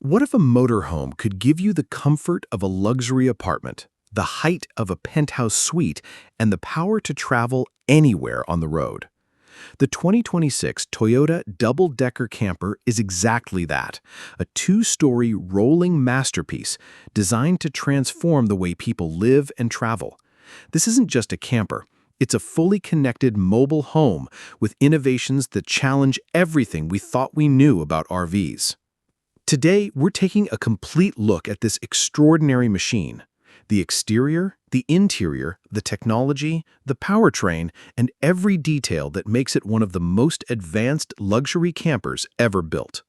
What if a motorhome could give you the comfort of a luxury apartment, the height of a penthouse suite, and the power to travel anywhere on the road? The 2026 Toyota double-decker camper is exactly that, a two-story rolling masterpiece designed to transform the way people live and travel. This isn't just a camper. It's a fully connected mobile home with innovations that challenge everything we thought we knew about RVs. Today, we're taking a complete look at this extraordinary machine. The exterior, the interior, the technology, the powertrain, and every detail that makes it one of the most advanced luxury campers ever built.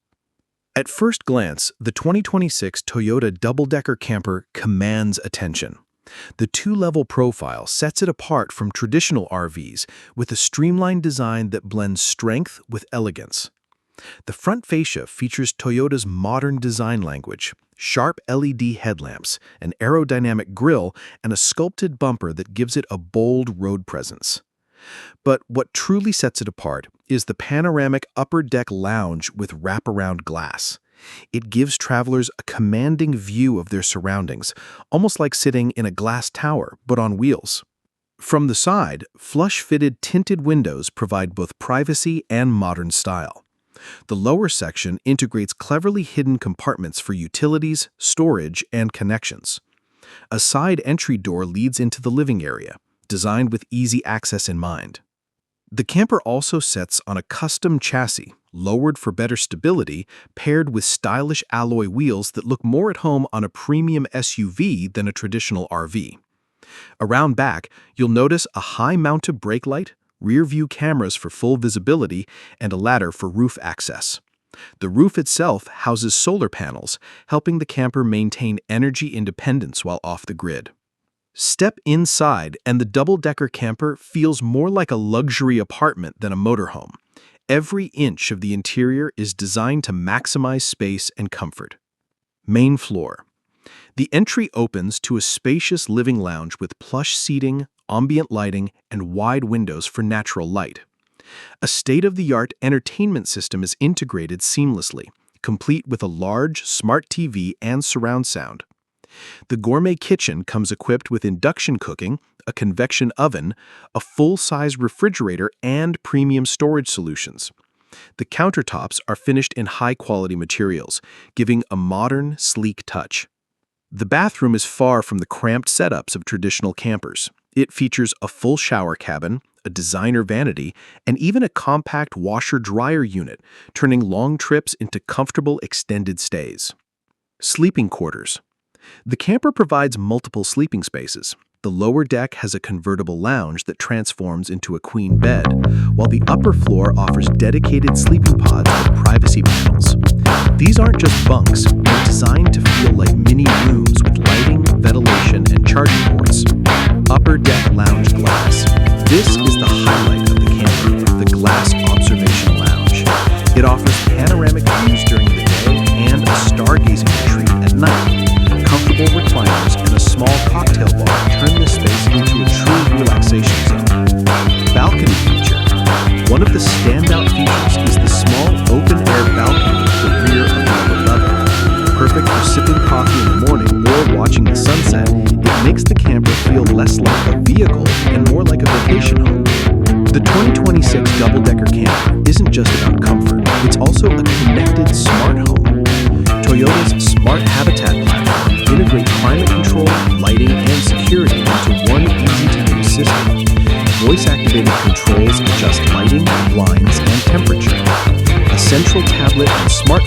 At first glance, the 2026 Toyota double-decker camper commands attention. The two-level profile sets it apart from traditional RVs with a streamlined design that blends strength with elegance. The front fascia features Toyota's modern design language, sharp LED headlamps, an aerodynamic grille, and a sculpted bumper that gives it a bold road presence. But what truly sets it apart is the panoramic upper deck lounge with wraparound glass. It gives travelers a commanding view of their surroundings, almost like sitting in a glass tower, but on wheels. From the side, flush-fitted tinted windows provide both privacy and modern style. The lower section integrates cleverly hidden compartments for utilities, storage, and connections. A side entry door leads into the living area, designed with easy access in mind. The camper also sits on a custom chassis, lowered for better stability, paired with stylish alloy wheels that look more at home on a premium SUV than a traditional RV. Around back, you'll notice a high-mounted brake light, rear-view cameras for full visibility, and a ladder for roof access. The roof itself houses solar panels, helping the camper maintain energy independence while off the grid. Step inside, and the double-decker camper feels more like a luxury apartment than a motorhome. Every inch of the interior is designed to maximize space and comfort. Main floor. The entry opens to a spacious living lounge with plush seating, ambient lighting, and wide windows for natural light. A state-of-the-art entertainment system is integrated seamlessly, complete with a large, smart TV and surround sound. The gourmet kitchen comes equipped with induction cooking, a convection oven, a full-size refrigerator, and premium storage solutions. The countertops are finished in high-quality materials, giving a modern, sleek touch. The bathroom is far from the cramped setups of traditional campers. It features a full shower cabin, a designer vanity, and even a compact washer-dryer unit, turning long trips into comfortable extended stays. Sleeping quarters. The camper provides multiple sleeping spaces. The lower deck has a convertible lounge that transforms into a queen bed, while the upper floor offers dedicated sleeping pods with privacy panels. These aren't just bunks, they're designed to feel like mini rooms with lighting, ventilation, and charging ports. Upper deck lounge glass. This is the highlight of the camper, the glass observation lounge. It offers panoramic views during the day and a stargazing retreat at night. Comfortable recliners and a small cocktail bar turn this space into a true relaxation zone. Balcony feature. One of the standout features is the small open-air balcony at the rear of the upper level. Perfect for sipping coffee in the morning or watching the sunset, it makes the camper feel less like a vehicle and more like a vacation home. The 2026 double-decker camper isn't just about comfort, it's also a connected smart home. Toyota's Smart Habitat platform integrates climate control, lighting, and security into one easy-to-use system. Voice-activated controls adjust lighting, blinds, and temperature. A central tablet and smart